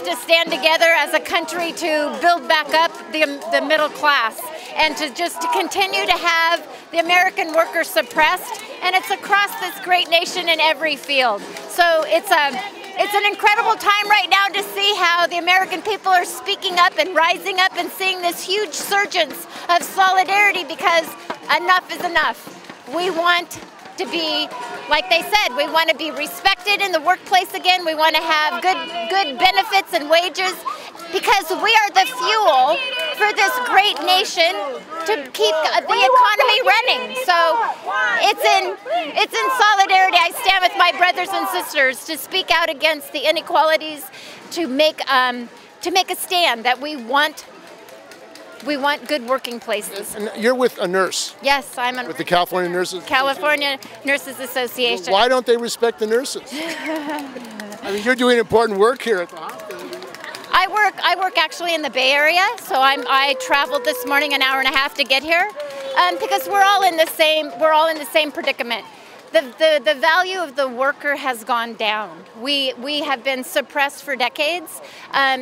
have to stand together as a country to build back up the middle class, and to continue to have the American worker suppressed, and it's across this great nation in every field. So it's an incredible time right now to see how the American people are speaking up and rising up and seeing this huge surgence of solidarity, because enough is enough. We want to be, like they said, we want to be respected in the workplace again. We want to have good benefits and wages, because we are the fuel for this great nation to keep the economy running. So it's in solidarity. I stand with my brothers and sisters to speak out against the inequalities, to make a stand that we want good working places. And you're with a nurse. Yes, I'm with the California Nurses. California Nurses Association. Well, why don't they respect the nurses? I mean, you're doing important work here at the hospital. I work actually in the Bay Area, so I traveled this morning an hour and a half to get here, because we're all in the same predicament. The value of the worker has gone down. We have been suppressed for decades.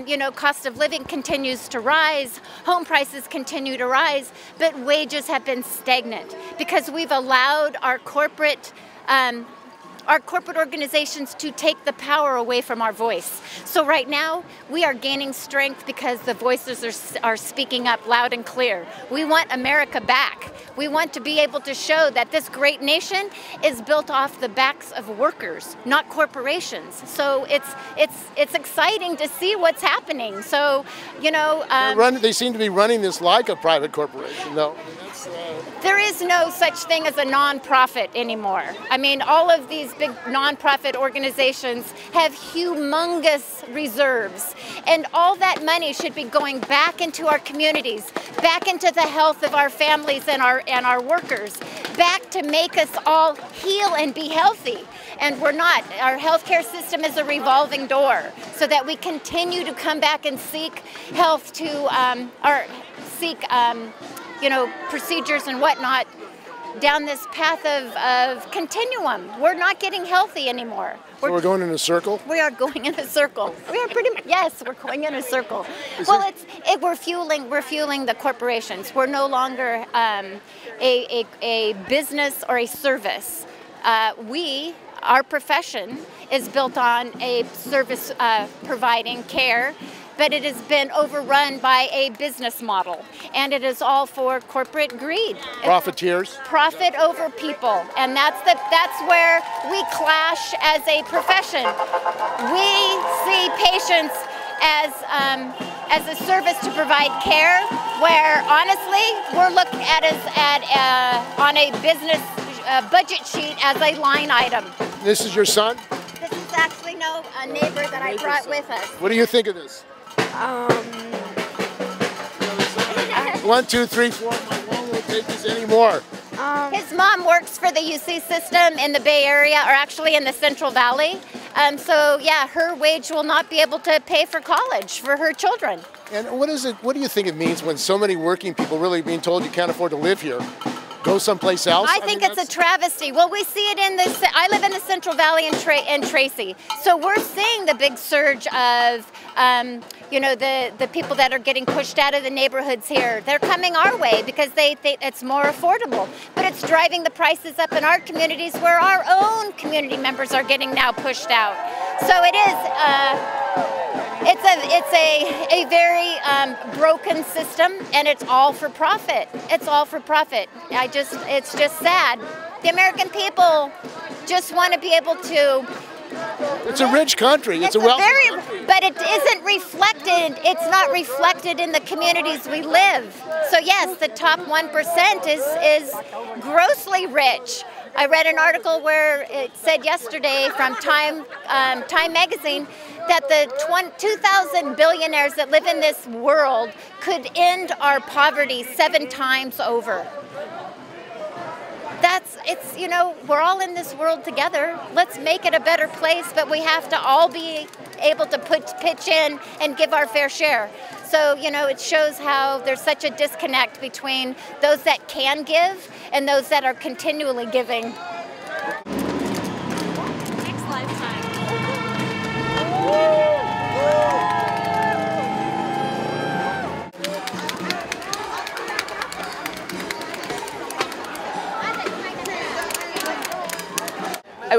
You know, cost of living continues to rise, home prices continue to rise, but wages have been stagnant because we've allowed our corporate organizations to take the power away from our voice. So right now, we are gaining strength because the voices are speaking up loud and clear. We want America back. We want to be able to show that this great nation is built off the backs of workers, not corporations. So it's exciting to see what's happening. So, you know, they seem to be running this like a private corporation, though. There is no such thing as a nonprofit anymore. I mean, all of these big nonprofit organizations have humongous reserves, and all that money should be going back into our communities, back into the health of our families and our workers, back to make us all heal and be healthy. And we're not. Our healthcare system is a revolving door, so that we continue to come back and seek health you know, procedures and whatnot down this path of continuum. We're not getting healthy anymore. So we're going in a circle? We are going in a circle. We are pretty much, yes, we're going in a circle. Well, we're fueling the corporations. We're no longer a business or a service. Our profession is built on a service providing care, but it has been overrun by a business model, and it is all for corporate greed. Profiteers? Profit over people, and that's where we clash as a profession. We see patients as a service to provide care, where honestly we're looked at on a business budget sheet as a line item. This is your son? This is actually a neighbor that I brought with us. What do you think of this? 1, 2, 3, 4. My mom won't take this anymore. His mom works for the UC system in the Bay Area, or actually in the Central Valley. So yeah, her wage will not be able to pay for college for her children. And what do you think it means when so many working people really being told you can't afford to live here? Go someplace else? I think it's a travesty. Well, we see it I live in the Central Valley in Tracy. So we're seeing the big surge of, you know, the people that are getting pushed out of the neighborhoods here. They're coming our way because it's more affordable. But it's driving the prices up in our communities, where our own community members are getting now pushed out. So it is, it's a very broken system, and it's all for profit. It's all for profit. It's just sad. The American people just want to be able to. It's a rich country. It's a wealthy country. But it isn't reflected. It's not reflected in the communities we live. So yes, the top 1% is grossly rich. I read an article where it said yesterday from Time magazine that the 2,000 billionaires that live in this world could end our poverty 7 times over. You know, we're all in this world together. Let's make it a better place, but we have to all be able to pitch in and give our fair share. So, you know, it shows how there's such a disconnect between those that can give and those that are continually giving. Next lifetime.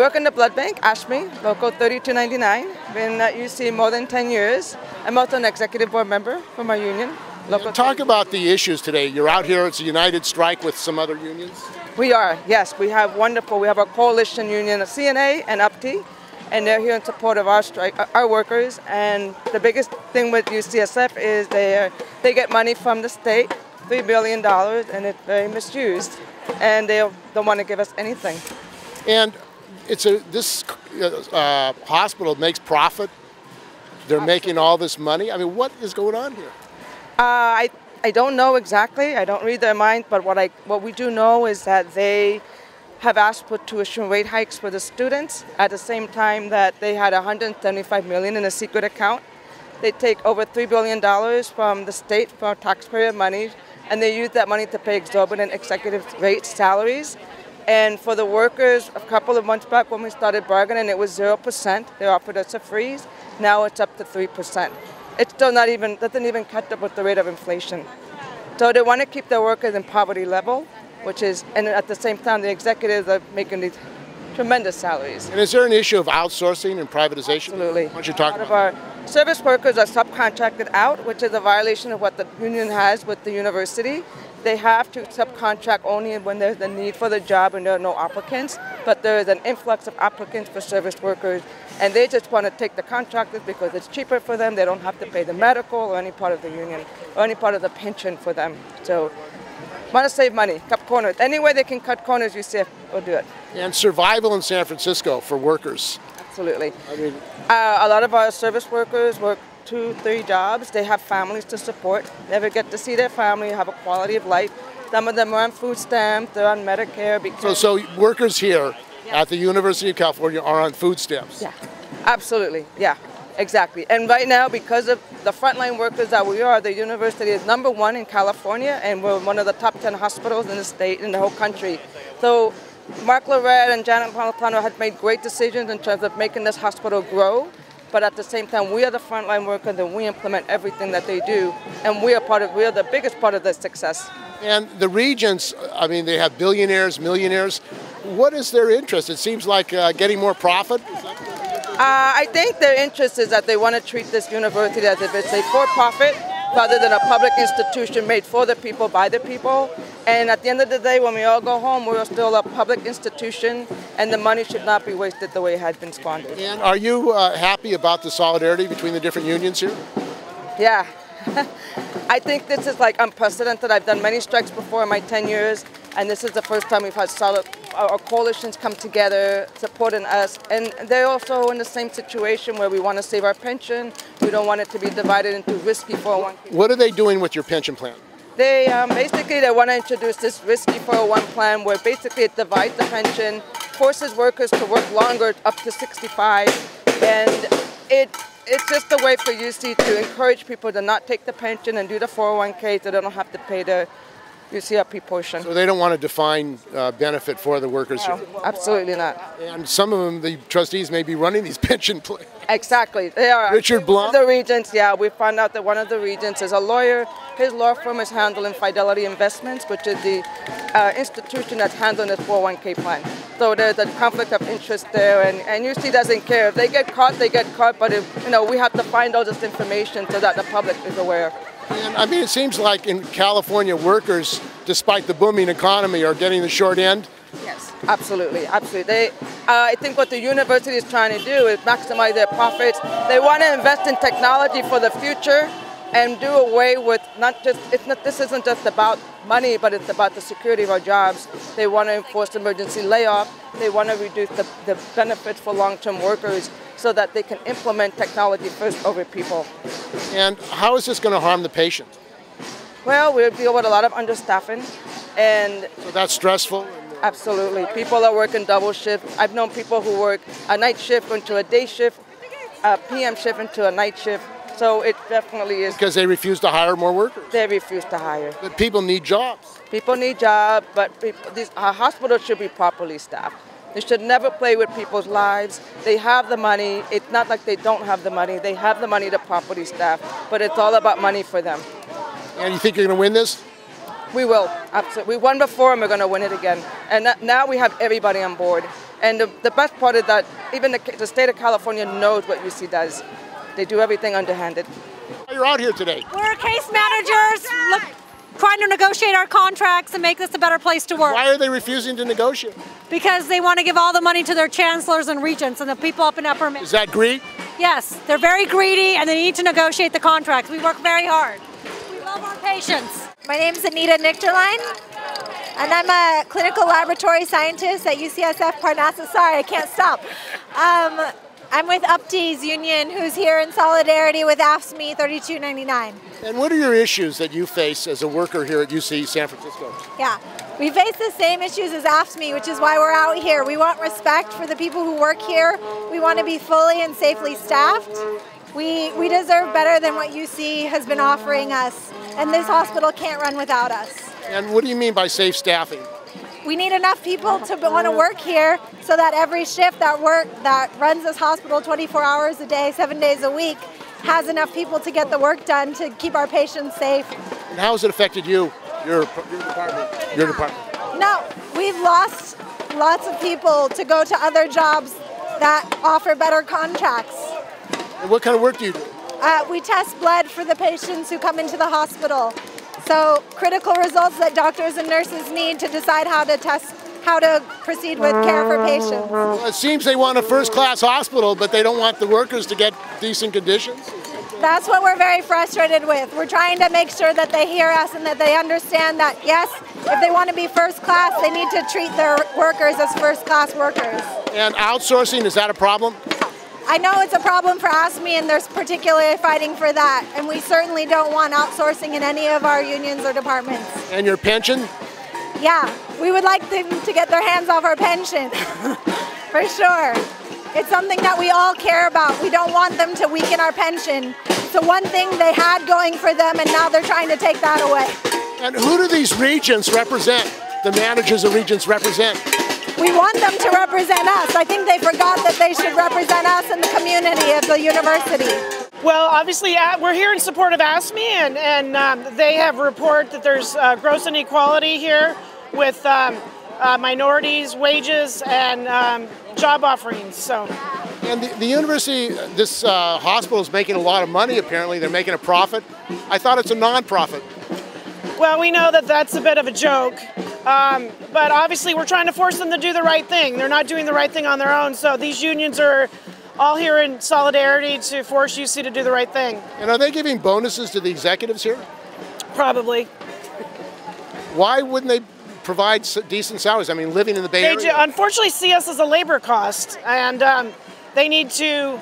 work in the blood bank, AFSCME, local 3299. Been at UC more than 10 years. I'm also an executive board member for my union. Local. Talk about the issues today. You're out here, it's a united strike with some other unions? We are, yes. We have a coalition union, a CNA and UPTE, and they're here in support of our strike, our workers. And the biggest thing with UCSF is they get money from the state, $3 billion, and it's very misused. And they don't want to give us anything. And this hospital makes profit. They're Absolutely. Making all this money. I mean, what is going on here? I don't know exactly. I don't read their minds, but what we do know is that they have asked for tuition rate hikes for the students at the same time that they had $175 million in a secret account. They take over $3 billion from the state for taxpayer money, and they use that money to pay exorbitant executive rate salaries. And for the workers, a couple of months back when we started bargaining, it was 0%. They offered us a freeze. Now it's up to 3%. It's still doesn't even catch up with the rate of inflation. So they want to keep their workers in poverty level, and at the same time, the executives are making these tremendous salaries. And is there an issue of outsourcing and privatization? Absolutely. Why don't you talk about about our service workers are subcontracted out, which is a violation of what the union has with the university. They have to subcontract only when there's a need for the job and there are no applicants, but there is an influx of applicants for service workers, and they just want to take the contractors because it's cheaper for them. They don't have to pay the medical or any part of the union or any part of the pension for them. So, want to save money, cut corners. Any way they can cut corners, UCF will do it. And survival in San Francisco for workers. Absolutely. I mean, a lot of our service workers work 2-3 jobs. They have families to support, never get to see their family, have a quality of life. Some of them are on food stamps, they're on Medicare. Because so workers here at the University of California are on food stamps? Yeah, absolutely, yeah, exactly. And right now, because of the frontline workers that we are, the university is #1 in California, and we're one of the top 10 hospitals in the state, in the whole country. So Mark Lorette and Janet Napolitano had made great decisions in terms of making this hospital grow. But at the same time, we are the frontline workers and we implement everything that they do. And we are the biggest part of their success. And the regents, I mean, they have billionaires, millionaires. What is their interest? It seems like getting more profit? I think their interest is that they want to treat this university as if it's a for-profit rather than a public institution made for the people, by the people. And at the end of the day, when we all go home, we're still a public institution, and the money should not be wasted the way it has been squandered. And are you happy about the solidarity between the different unions here? Yeah. I think this is like unprecedented. I've done many strikes before in my 10 years, and this is the first time we've had our coalitions come together, supporting us. And they're also in the same situation where we want to save our pension. We don't want it to be divided into risky 401k. What are they doing with your pension plan? They basically want to introduce this risky 401 plan where basically it divides the pension, forces workers to work longer up to 65, and it's just a way for UC to encourage people to not take the pension and do the 401k so they don't have to pay the UCRP portion. So they don't want to define benefit for the workers here? Absolutely not. And some of them, the trustees, may be running these pension plans. Exactly, they are. Richard Blum? The regents, yeah, we found out that one of the regents is a lawyer. His law firm is handling Fidelity Investments, which is the institution that's handling this 401k plan. So there's a conflict of interest there, and UC doesn't care. If they get caught, they get caught, but we have to find all this information so that the public is aware. And I mean, it seems like in California, workers, despite the booming economy, are getting the short end. Yes, absolutely, absolutely. I think what the university is trying to do is maximize their profits. They want to invest in technology for the future and do away with this isn't just about money, but it's about the security of our jobs. They want to enforce emergency layoff. They want to reduce the benefits for long-term workers so that they can implement technology first over people. And how is this going to harm the patient? Well, we deal with a lot of understaffing, and so that's stressful? Absolutely. People are working double shift. I've known people who work a night shift into a day shift, a PM shift into a night shift. So it definitely is. Because they refuse to hire more workers? They refuse to hire. But people need jobs. People need jobs, but these hospitals should be properly staffed. They should never play with people's lives. They have the money. It's not like they don't have the money. They have the money to properly staff, but it's all about money for them. And you think you're going to win this? We will, absolutely. We won before and we're going to win it again. And now we have everybody on board. And the best part is that even the state of California knows what UC does. They do everything underhanded. You're out here today. We're case managers trying to negotiate our contracts and make this a better place to work. Why are they refusing to negotiate? Because they want to give all the money to their chancellors and regents and the people up in upper. Is that greed? Yes, they're very greedy and they need to negotiate the contracts. We work very hard. We love our patients. My name is Anita Nichterlein, and I'm a clinical laboratory scientist at UCSF Parnassus. Sorry, I can't stop. I'm with UPTE's union, who's here in solidarity with AFSCME 3299. And what are your issues that you face as a worker here at UC San Francisco? Yeah, we face the same issues as AFSCME, which is why we're out here. We want respect for the people who work here. We want to be fully and safely staffed. We deserve better than what UC has been offering us, and this hospital can't run without us. And what do you mean by safe staffing? We need enough people to want to work here so that every shift that runs this hospital 24 hours a day, 7 days a week, has enough people to get the work done to keep our patients safe. And how has it affected you, your department? No, we've lost lots of people to go to other jobs that offer better contracts. And what kind of work do you do? We test blood for the patients who come into the hospital. So critical results that doctors and nurses need to decide how to proceed with care for patients. Well, it seems they want a first-class hospital, but they don't want the workers to get decent conditions. That's what we're very frustrated with. We're trying to make sure that they hear us and that they understand that, yes, if they want to be first class, they need to treat their workers as first-class workers. And outsourcing, is that a problem? I know it's a problem for AFSCME, and they're particularly fighting for that. And we certainly don't want outsourcing in any of our unions or departments. And your pension? Yeah, we would like them to get their hands off our pension, for sure. It's something that we all care about. We don't want them to weaken our pension. It's the one thing they had going for them, and now they're trying to take that away. And who do these regents represent? The managers of regents represent? We want them to represent us. I think they forgot that they should represent us in the community of the university. Well, obviously, we're here in support of AFSCME, and they have a report that there's gross inequality here with minorities, wages, and job offerings. So. And the university, this hospital is making a lot of money, apparently. They're making a profit. I thought it's a non-profit. Well, we know that that's a bit of a joke, but obviously we're trying to force them to do the right thing. They're not doing the right thing on their own, so these unions are all here in solidarity to force UC to do the right thing. And are they giving bonuses to the executives here? Probably. Why wouldn't they provide decent salaries? I mean, living in the Bay Area. Unfortunately, see us as a labor cost, and they need to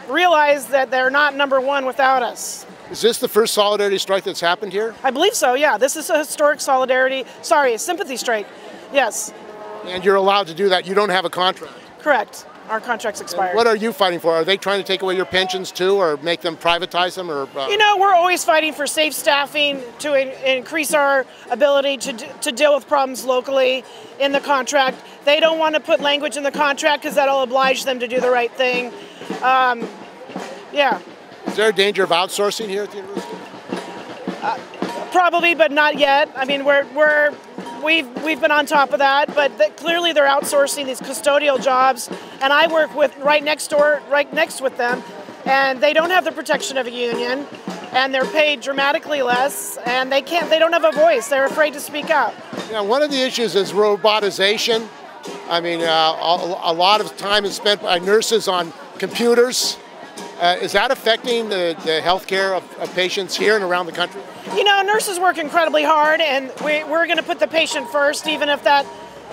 realize that they're not number one without us. Is this the first solidarity strike that's happened here? I believe so, yeah. This is a historic a sympathy strike, yes. And you're allowed to do that. You don't have a contract. Correct. Our contract's expired. And what are you fighting for? Are they trying to take away your pensions too, or make them privatize them? Or You know, we're always fighting for safe staffing to increase our ability to deal with problems locally in the contract. They don't want to put language in the contract because that'll oblige them to do the right thing. Yeah. Is there a danger of outsourcing here at the university? Probably, but not yet. I mean, we've been on top of that, but clearly they're outsourcing these custodial jobs, and I work right next with them, and they don't have the protection of a union, and they're paid dramatically less, and they don't have a voice. They're afraid to speak out. Yeah, one of the issues is robotization. I mean, a lot of time is spent by nurses on computers. Is that affecting the health care of patients here and around the country? You know, nurses work incredibly hard, and we're going to put the patient first, even if that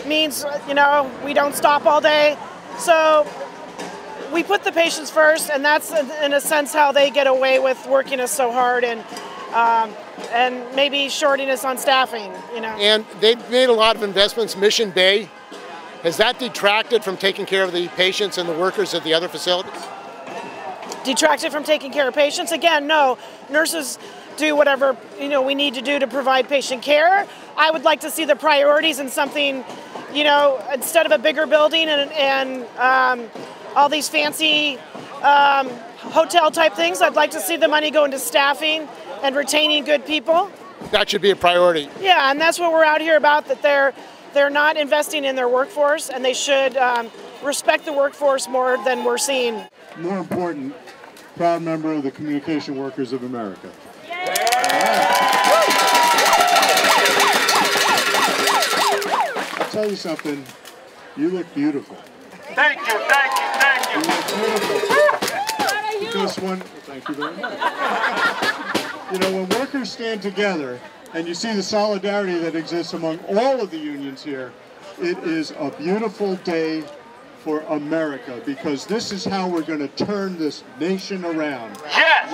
means, you know, we don't stop all day. So we put the patients first, and that's, in a sense, how they get away with working us so hard and maybe shorting us on staffing, you know. And they've made a lot of investments. Mission Bay, has that detracted from taking care of the patients and the workers at the other facilities? Detracted from taking care of patients? Again, no. Nurses do whatever, you know, we need to do to provide patient care. I would like to see the priorities in something, you know, instead of a bigger building and all these fancy hotel type things. I'd like to see the money go into staffing and retaining good people. That should be a priority. Yeah, and that's what we're out here about, that they're not investing in their workforce, and they should respect the workforce more than we're seeing. More important, proud member of the Communication Workers of America. I'll tell you something, you look beautiful. Thank you, thank you, thank you. You look beautiful. Because thank you very much. You know, when workers stand together, and you see the solidarity that exists among all of the unions here, it is a beautiful day for America, because this is how we're going to turn this nation around. Yes!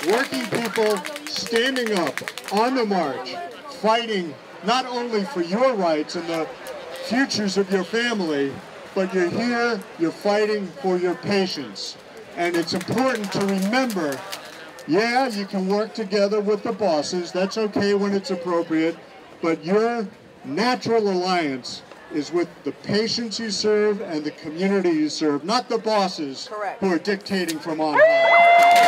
Working people standing up on the march, fighting not only for your rights and the futures of your family, but you're here, you're fighting for your patients. And it's important to remember, yeah, you can work together with the bosses, that's okay when it's appropriate, but your natural alliance is with the patients you serve and the community you serve, not the bosses who are dictating from on high.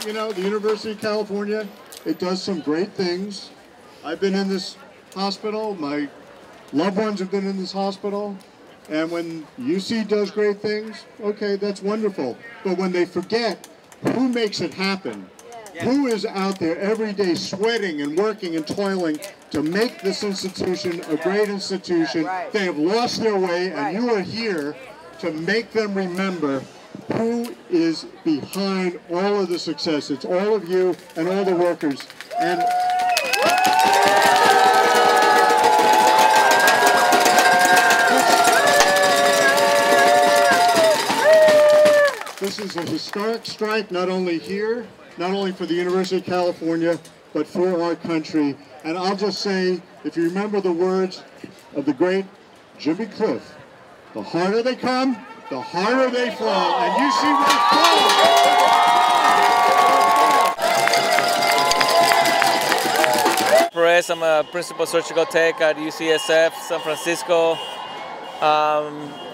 You know, the University of California, it does some great things. I've been in this hospital, my loved ones have been in this hospital, and when UC does great things, okay, that's wonderful. But when they forget who makes it happen, who is out there every day sweating and working and toiling to make this institution a great institution, they have lost their way, and you are here to make them remember who is behind all of the success. It's all of you and all the workers. And this is a historic strike, not only here, not only for the University of California, but for our country. And I'll just say, if you remember the words of the great Jimmy Cliff, the harder they come, the harder they fall, and you see where it's falling. Perez, I'm a principal surgical tech at UCSF, San Francisco,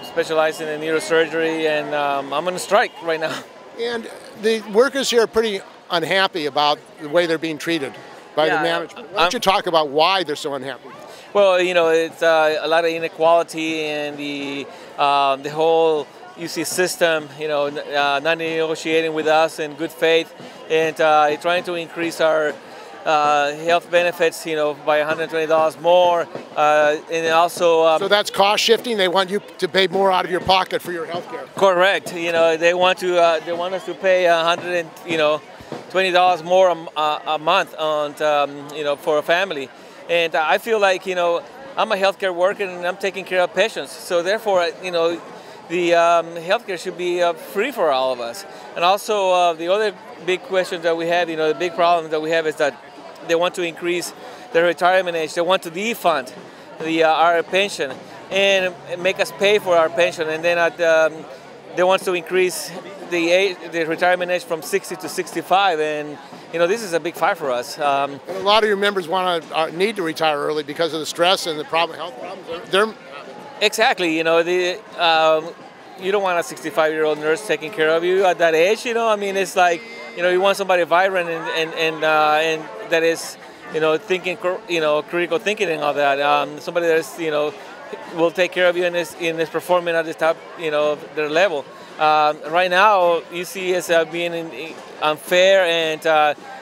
specializing in neurosurgery, and I'm on a strike right now. And the workers here are pretty unhappy about the way they're being treated by the management. Why don't you talk about why they're so unhappy? Well, you know, it's a lot of inequality and the whole UC system, you know, not negotiating with us in good faith, and trying to increase our health benefits, you know, by $120 more, and also. So that's cost shifting. They want you to pay more out of your pocket for your health care. Correct. You know, they want us to pay $120 more a month on, you know, for a family. And I feel like, you know, I'm a healthcare worker and I'm taking care of patients. So therefore, you know, the healthcare should be free for all of us. And also the other big question that we have, you know, the big problem that we have is that they want to increase the retirement age. They want to defund our pension and make us pay for our pension. And then they want to increase the retirement age from 60 to 65. And you know, this is a big fight for us. A lot of your members need to retire early because of the stress and the health problems. Exactly. You know, you don't want a 65-year-old nurse taking care of you at that age. You know, I mean, it's like, you know, you want somebody vibrant and that is, you know, thinking, you know, critical thinking and all that. Somebody that is, you know, will take care of you and is performing at the top, you know, of their level. Right now, UC is being unfair and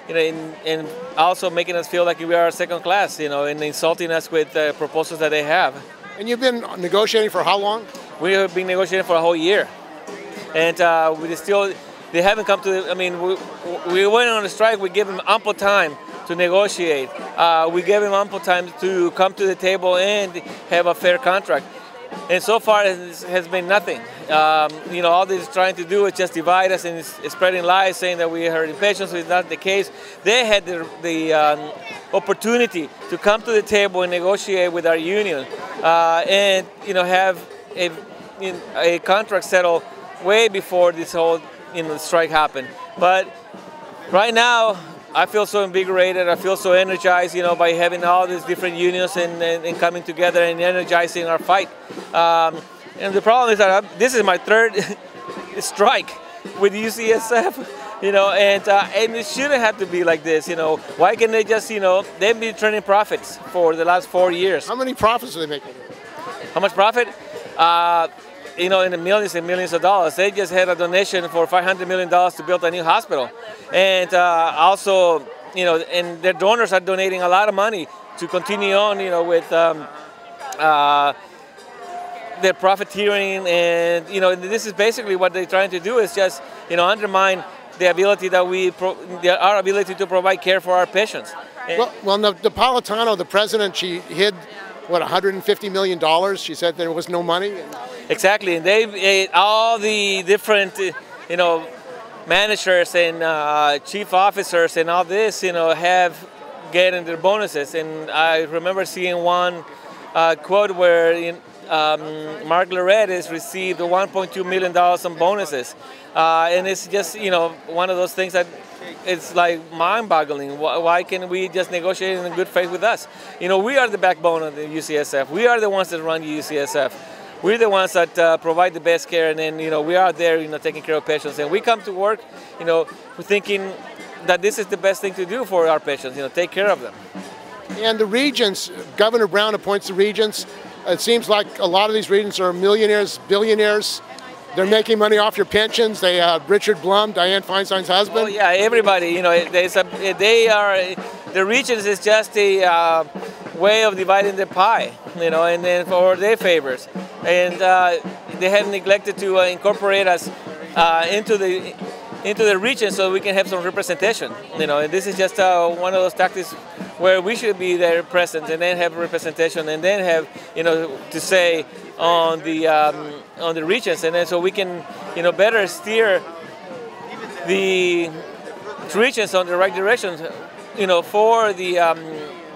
you know, and also making us feel like we are second class, you know, and insulting us with proposals that they have. And you've been negotiating for how long? We have been negotiating for a whole year, and they haven't come to. I mean, we went on a strike. We gave them ample time to negotiate. We gave them ample time to come to the table and have a fair contract. And so far, it has been nothing. You know, all this is trying to do is just divide us and spreading lies, saying that we are hurting patients. It's not the case. They had the opportunity to come to the table and negotiate with our union, and you know, have a contract settled way before this whole strike happened. But right now, I feel so invigorated, I feel so energized, you know, by having all these different unions and coming together and energizing our fight. And the problem is that this is my third strike with UCSF, you know, and it shouldn't have to be like this, you know. Why can't they just, you know, they've been turning profits for the last 4 years. How many profits are they making? How much profit? You know, in the millions and millions of dollars. They just had a donation for $500 million to build a new hospital. And also, you know, and their donors are donating a lot of money to continue on, you know, with their profiteering. And, you know, this is basically what they're trying to do is just, you know, undermine the ability that our ability to provide care for our patients. Well, Napolitano, the president, she hid, what, $150 million? She said there was no money? Exactly, and they all the different, you know, managers and chief officers and all this, you know, have getting their bonuses. And I remember seeing one quote where Mark Lorette has received $1.2 million in bonuses, and it's just, you know, one of those things that it's like mind-boggling. Why can't we just negotiate in good faith with us? You know, we are the backbone of the UCSF. We are the ones that run UCSF. We're the ones that provide the best care, and then, you know, we are there, you know, taking care of patients. And we come to work, you know, we're thinking that this is the best thing to do for our patients, you know, take care of them. And the regents, Governor Brown appoints the regents. It seems like a lot of these regents are millionaires, billionaires. They're making money off your pensions. They Richard Blum, Dianne Feinstein's husband. Oh yeah, everybody. You know, the regents is just a way of dividing the pie. You know, and then for their favors, and they have neglected to incorporate us into the region so we can have some representation. You know, and this is just one of those tactics where we should be there present and then have representation and then have, you know, to say on the regions, and then so we can, you know, better steer the regions on the right direction, you know, for the.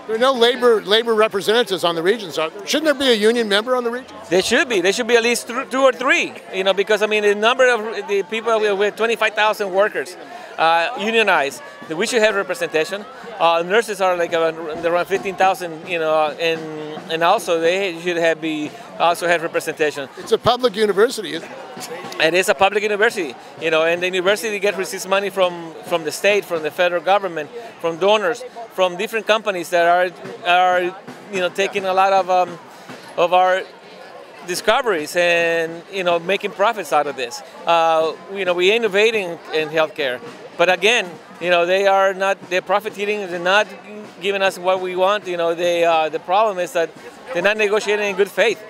There are no labor representatives on the regions. Shouldn't there be a union member on the regions? There should be. There should be at least 2 or 3. You know, because I mean, the number of the people with 25,000 workers unionized. We should have representation. Nurses are like around 15,000. You know, and also they should also have representation. It's a public university, isn't it? It is a public university, you know, and the university receives money from the state, from the federal government, from donors, from different companies that are you know, taking a lot of our discoveries and, you know, making profits out of this. You know, we're innovating in healthcare, but again, you know, they're profiteering. They're not giving us what we want. You know, the problem is that they're not negotiating in good faith.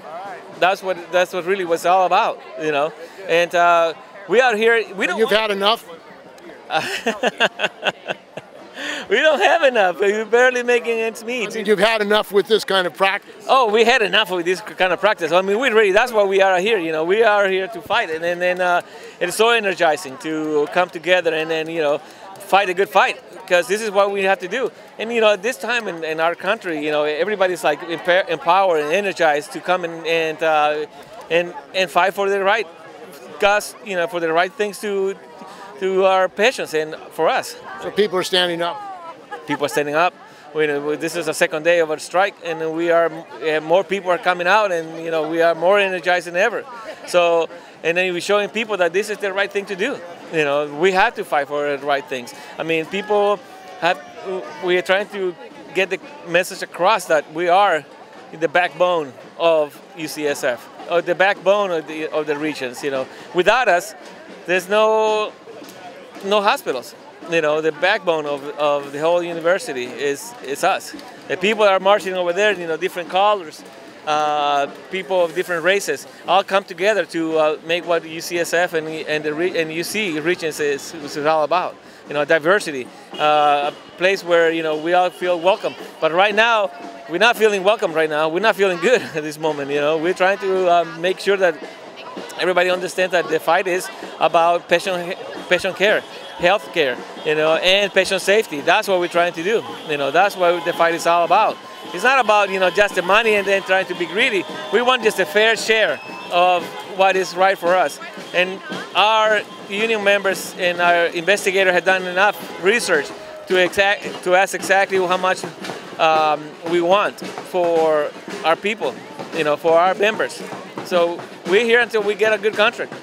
That's what really was all about, you know. And we are here. You've had enough. We don't have enough. We're barely making ends meet. I mean, you've had enough with this kind of practice. Oh, we had enough with this kind of practice. I mean, we're ready. That's why we are here. You know, we are here to fight, and then it's so energizing to come together and then, you know, fight a good fight, because this is what we have to do. And, you know, at this time in our country, you know, everybody's like empowered and energized to come and fight for the right, you know, for the right things to our patients and for us. So people are standing up. People are standing up. This is the second day of our strike, and more people are coming out, and, you know, we are more energized than ever. So, and then we're showing people that this is the right thing to do. You know, we have to fight for the right things. I mean, we are trying to get the message across that we are the backbone of UCSF, or the backbone of the regions. You know, without us, there's no hospitals. You know, the backbone of the whole university is us. The people that are marching over there, you know, different colors, people of different races, all come together to make what UCSF and UC regions is all about. You know, diversity, a place where, you know, we all feel welcome. But right now, we're not feeling welcome. Right now, we're not feeling good at this moment. You know, we're trying to make sure that everybody understands that the fight is about patient care, health care, you know, and patient safety. That's what we're trying to do. You know, that's what the fight is all about. It's not about, you know, just the money and then trying to be greedy. We want just a fair share of what is right for us. And our union members and our investigator have done enough research to ask exactly how much we want for our people, you know, for our members. So we're here until we get a good contract.